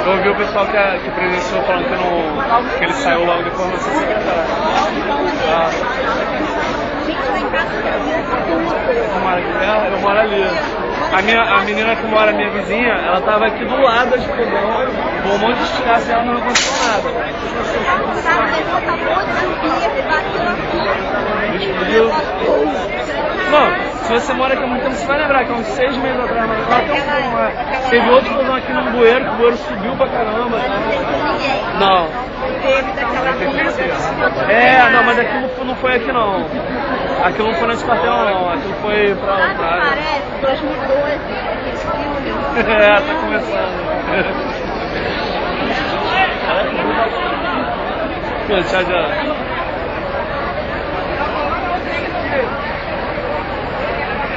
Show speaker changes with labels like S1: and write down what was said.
S1: Eu ouvi o pessoal que presenciou falando que ele saiu logo depois de você secretária. Eu moro ali. A menina que mora, minha vizinha, ela tava aqui do lado da escudão, com um monte de estilhaço e ela não aconteceu nada. Explodiu. Não, se você mora aqui há muito tempo, você vai lembrar que há uns 6 meses atrás, mas teve outro explosão aqui num bueiro, que o bueiro subiu pra caramba. Não. Não, mas aquilo não foi aqui não. Aquilo não foi nesse quartel não, aquilo foi pra outra.
S2: Parece, 2012,
S1: tá começando. Tchau, tchau.